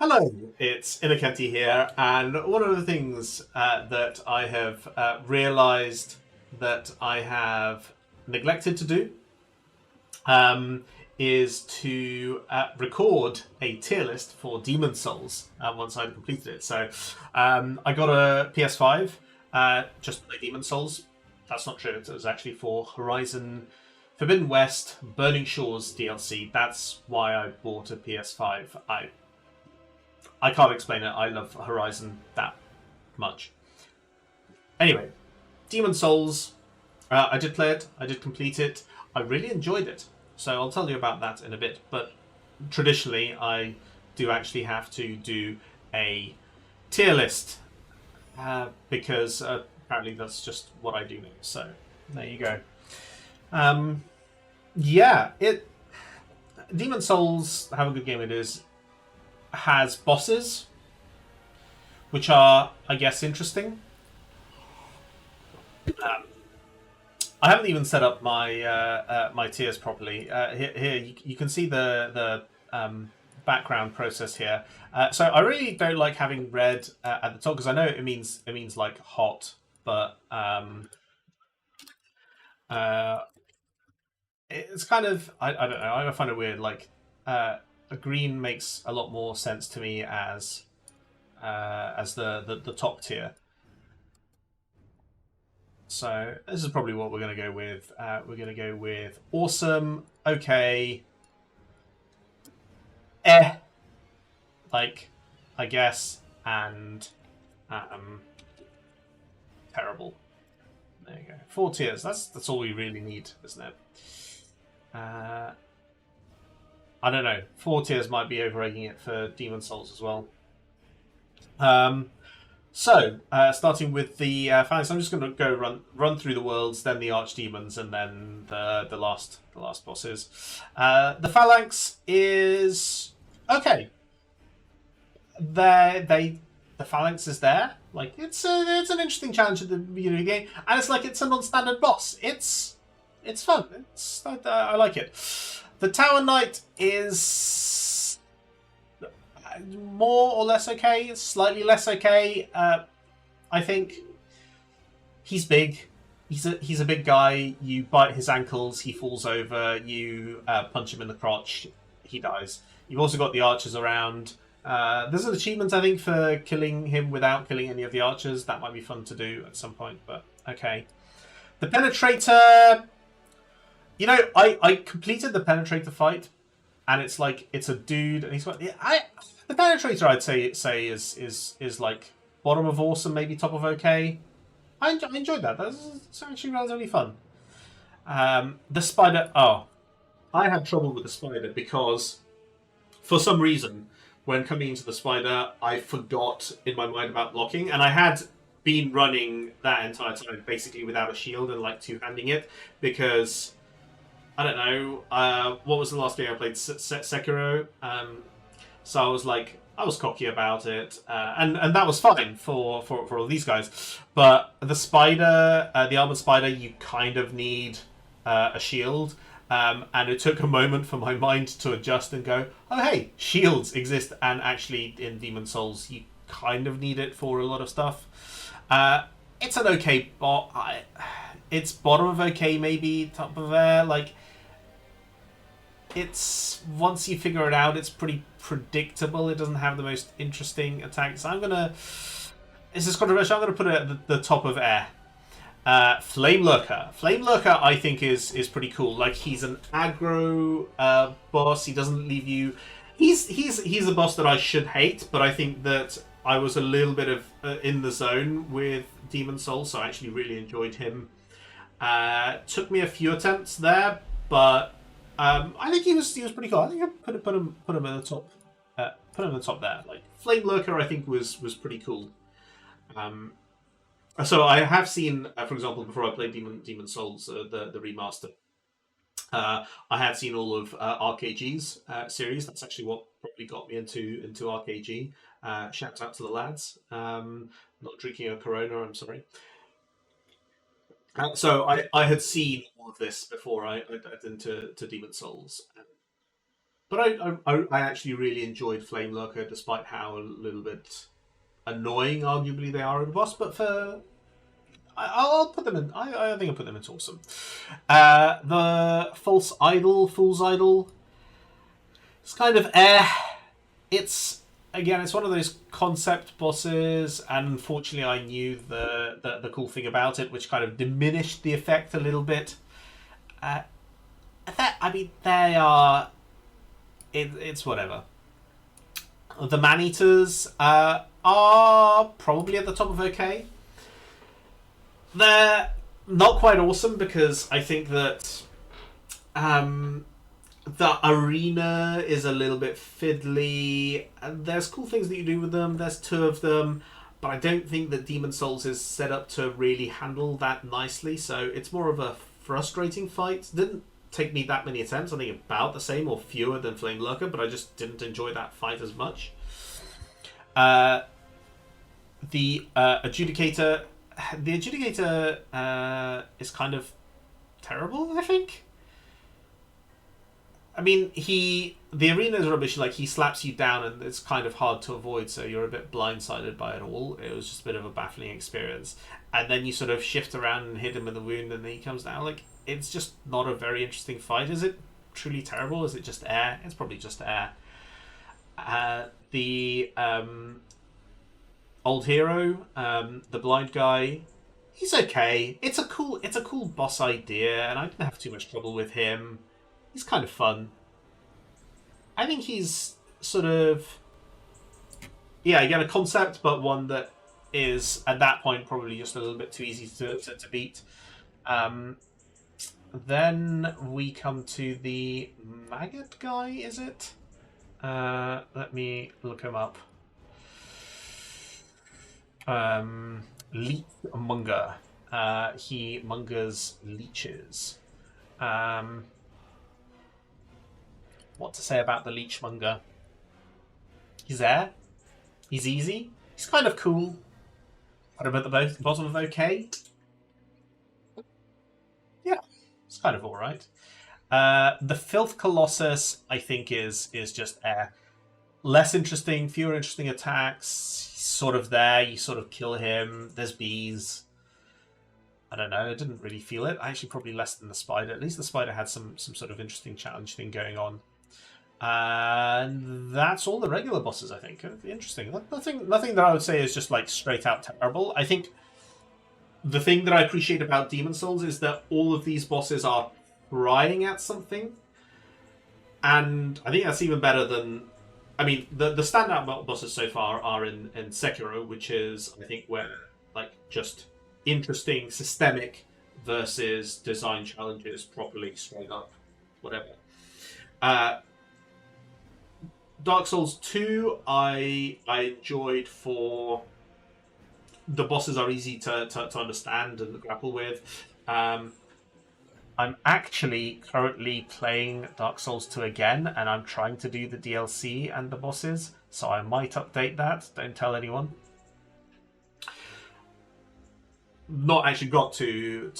Hello, it's Inokenti here, and one of the things that I have realized that I have neglected to do is to record a tier list for Demon Souls once I'd completed it. So I got a PS5 just to play Demon Souls. That's not true. It was actually for Horizon Forbidden West Burning Shores DLC. That's why I bought a PS5. I can't explain it. I love Horizon that much. Anyway, Demon Souls. I did play it. I did complete it. I really enjoyed it. So I'll tell you about that in a bit. But traditionally, I do actually have to do a tier list because apparently that's just what I do now. So there you go. Yeah, it. Demon Souls, how a good game it is, has bosses which are, I guess, interesting. Um, I haven't even set up my tiers properly. Here you can see the background process here. So I really don't like having red at the top because I know it means like hot, but uh, it's kind of I don't know. I find it weird. Like a green makes a lot more sense to me as the top tier. So this is probably what we're going to go with. We're going to go with awesome, okay, eh, like, I guess, and um, terrible. There you go. 4 tiers. That's all we really need, isn't it? Uh, I don't know. 4 tiers might be overrating it for Demon Souls as well. Um, starting with the phalanx, I'm just going to go run through the worlds, then the archdemons, and then the last bosses. The phalanx is okay. The phalanx is there. Like it's an interesting challenge at the beginning of the game, and it's like it's a non-standard boss. It's fun. I like it. The Tower Knight is more or less okay. It's slightly less okay. I think he's big. He's a big guy. You bite his ankles, he falls over. You punch him in the crotch, he dies. You've also got the archers around. There's an achievement, I think, for killing him without killing any of the archers. That might be fun to do at some point, but okay. The Penetrator. I completed the Penetrator fight, and it's like it's a dude, and he's got the Penetrator. I'd say is like bottom of awesome, maybe top of okay. I enjoyed that. That's actually relatively fun. The spider. Oh, I had trouble with the spider because for some reason, when coming into the spider, I forgot in my mind about blocking, and I had been running that entire time basically without a shield and like two-handing it because I don't know what was the last game I played, Sekiro. So I was like, I was cocky about it, and that was fine for all these guys. But the spider, the armored spider, you kind of need a shield. And it took a moment for my mind to adjust and go, oh hey, shields exist, and actually in Demon Souls you kind of need it for a lot of stuff. It's an okay bot. It's bottom of okay, maybe top of air. Like it's once you figure it out, it's pretty predictable. It doesn't have the most interesting attacks. This is controversial. I'm gonna put it at the top of air. Flame Lurker. Flame Lurker, I think, is pretty cool. Like he's an aggro boss. He doesn't leave you. He's a boss that I should hate, but I think that I was a little bit of in the zone with Demon Souls, so I actually really enjoyed him. Took me a few attempts there, but I think he was pretty cool. I think I put him at the top. Put him at the top there. Like Flame Lurker, I think was pretty cool. Um, so I have seen, for example, before I played Demon Souls, the remaster. I had seen all of RKG's series. That's actually what probably got me into RKG. Shout out to the lads. Not drinking a Corona, I'm sorry. So I had seen all of this before I got into Demon Souls. But I actually really enjoyed Flame Lurker, despite how a little bit annoying, arguably, they are at the boss. But I'll put them in. I think I'll put them into awesome. The Fool's Idol. It's kind of It's again, it's one of those concept bosses, and unfortunately, I knew the cool thing about it, which kind of diminished the effect a little bit. They are. It's whatever. The Man-Eaters are probably at the top of okay. They're not quite awesome because I think that the arena is a little bit fiddly. And there's cool things that you do with them. There's 2 of them. But I don't think that Demon Souls is set up to really handle that nicely. So it's more of a frustrating fight. Didn't take me that many attempts. I think about the same or fewer than Flame Lurker, but I just didn't enjoy that fight as much. The Adjudicator. The Adjudicator is kind of terrible, I think. I mean, the arena is rubbish. Like, he slaps you down, and it's kind of hard to avoid, so you're a bit blindsided by it all. It was just a bit of a baffling experience. And then you sort of shift around and hit him with a wound, and then he comes down. Like, it's just not a very interesting fight. Is it truly terrible? Is it just air? It's probably just air. The old hero, the blind guy, he's okay. It's a cool boss idea, and I didn't have too much trouble with him. He's kind of fun. I think he's sort of... Yeah, again, a concept, but one that is, at that point, probably just a little bit too easy to beat. Then we come to the maggot guy, is it? Let me look him up. Leech Monger. He mongers leeches. What to say about the Leechmonger? He's there. He's easy. He's kind of cool. Put him at the bottom of okay. Yeah, it's kind of alright. The Filth Colossus, I think, is just air. Less interesting, fewer interesting attacks. He's sort of there. You sort of kill him. There's bees. I don't know. I didn't really feel it. Actually, probably less than the spider. At least the spider had some sort of interesting challenge thing going on. And that's all the regular bosses, I think. Interesting. Nothing that I would say is just like straight out terrible. I think the thing that I appreciate about Demon Souls is that all of these bosses are trying at something. And I think that's even better than... I mean, the standout bosses so far are in Sekiro, which is, I think, where like just interesting, systemic versus design challenges properly straight up, whatever. Dark Souls 2, I enjoyed for the bosses are easy to understand and grapple with. I'm actually currently playing Dark Souls 2 again, and I'm trying to do the DLC and the bosses, so I might update that. Don't tell anyone. Not actually got to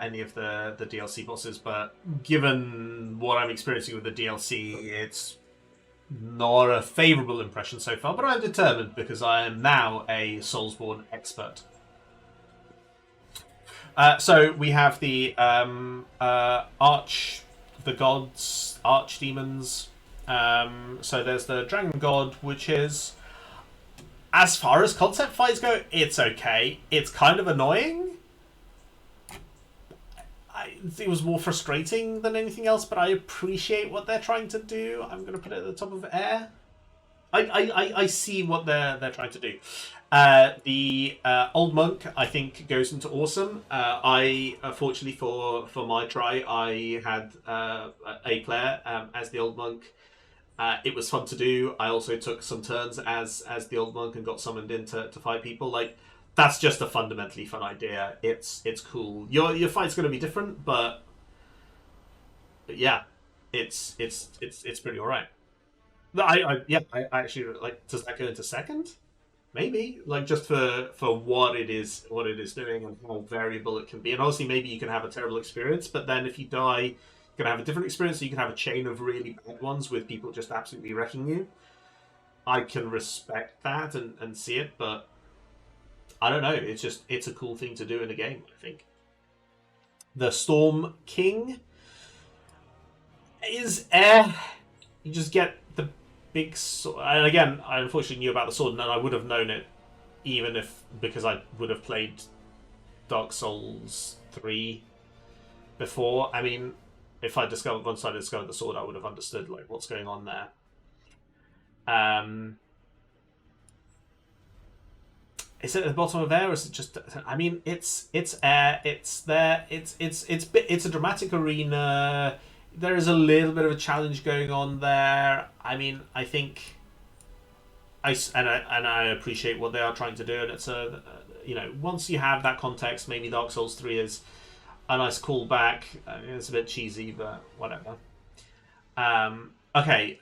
any of the DLC bosses, but given what I'm experiencing with the DLC, it's not a favourable impression so far, but I'm determined because I am now a Soulsborne expert. So we have the archdemons. So there's the Dragon God, which is, as far as concept fights go, it's okay. It's kind of annoying. It was more frustrating than anything else, but I appreciate what they're trying to do. I'm going to put it at the top of air. I see what they're trying to do. The old monk, I think, goes into awesome. Fortunately for my try, I had a player as the old monk. It was fun to do. I also took some turns as the old monk and got summoned in to fight people. Like, that's just a fundamentally fun idea. It's cool. Your fight's going to be different, but yeah, it's pretty alright. I actually like. Does that go into second? Maybe, like, just for what it is doing and how variable it can be. And obviously, maybe you can have a terrible experience, but then if you die, going to have a different experience. So you can have a chain of really bad ones with people just absolutely wrecking you. I can respect that and see it, but I don't know. It's a cool thing to do in a game, I think. The Storm King is you just get the big sword. And again, I unfortunately knew about the sword, and I would have known it even because I would have played Dark Souls 3 before. I mean, if once I discovered the sword, I would have understood like what's going on there. Is it at the bottom of air, or is it just? I mean, it's air. It's there. It's a dramatic arena. There is a little bit of a challenge going on there. I mean, I think I appreciate what they are trying to do, and it's once you have that context, maybe Dark Souls 3 is a nice callback. It's a bit cheesy, but whatever. Okay,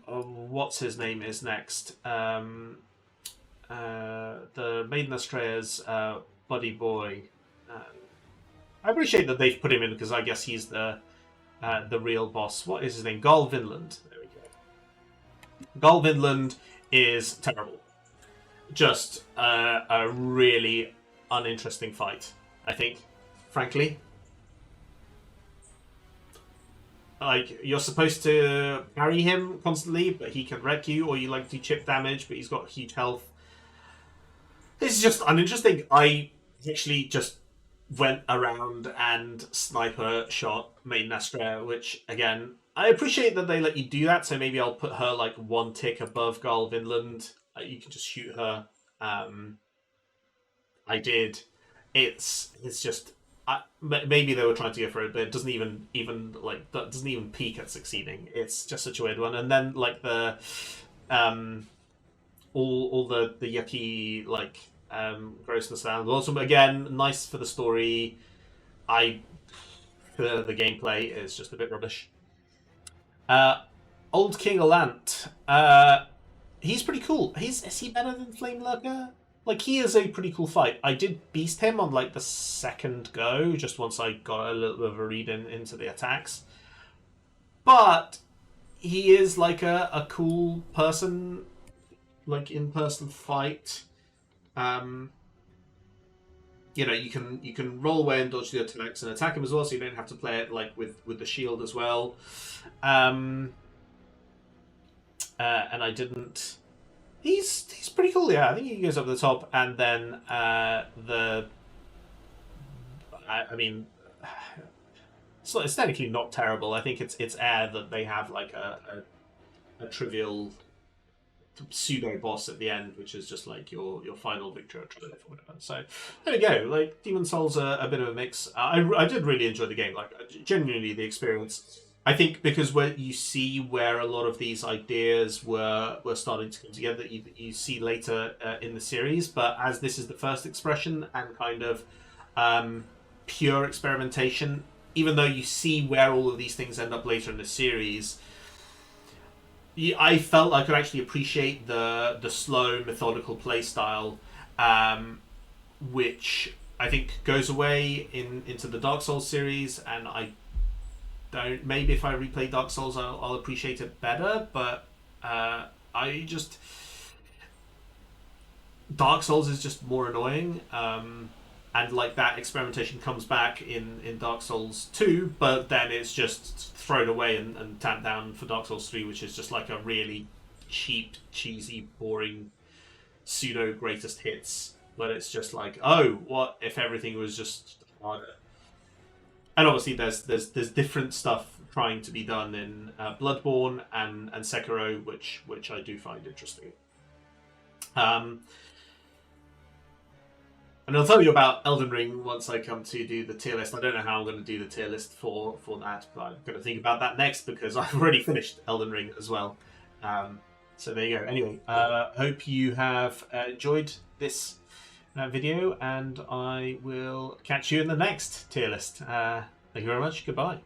what's his name is next? The Maiden Astrea's buddy boy. I appreciate that they've put him in because I guess he's the real boss. What is his name? Garl Vinland. There we go. Garl Vinland is terrible. Just a really uninteresting fight, I think, frankly. Like, you're supposed to parry him constantly, but he can wreck you, or you do chip damage, but he's got huge health. This is just uninteresting. I actually just went around and sniper shot Maiden Astrea, which, again, I appreciate that they let you do that, so maybe I'll put her like one tick above Garl Vinland. You can just shoot her. I did. It's just maybe they were trying to go for it, but it doesn't even peak at succeeding. It's just such a weird one. And then like the all the yucky grossness and also again nice for the story. The gameplay is just a bit rubbish. Old King Alant. He's pretty cool. Is he better than Flame Lurker? Like, he is a pretty cool fight. I did beast him on like the second go, just once I got a little bit of a read into the attacks. But he is like a cool person, like in-person fight. You can roll away and dodge the attacks and attack him as well, so you don't have to play it like with the shield as well. And I didn't. He's pretty cool, yeah. I think he goes over the top, and then I mean, it's technically not terrible. I think it's air that they have like a trivial pseudo boss at the end, which is just like your final victory or whatever. So there we go. Like, Demon Souls a bit of a mix. I did really enjoy the game. Like, genuinely, the experience. I think because you see where a lot of these ideas were starting to come together, you see later in the series. But as this is the first expression and kind of pure experimentation, even though you see where all of these things end up later in the series, I felt I could actually appreciate the slow, methodical play style, which I think goes away into the Dark Souls series, and I don't. Maybe if I replay Dark Souls, I'll appreciate it better. But Dark Souls is just more annoying, and like that experimentation comes back in Dark Souls 2, but then it's just thrown away and tamped down for Dark Souls 3, which is just like a really cheap, cheesy, boring pseudo greatest hits. But it's just like, oh, what if everything was just harder? And obviously, there's different stuff trying to be done in Bloodborne and Sekiro, which I do find interesting. And I'll tell you about Elden Ring once I come to do the tier list. I don't know how I'm going to do the tier list for that, but I'm going to think about that next because I've already finished Elden Ring as well. So there you go. Anyway, hope you have enjoyed this video, and I will catch you in the next tier list. Thank you very much. Goodbye.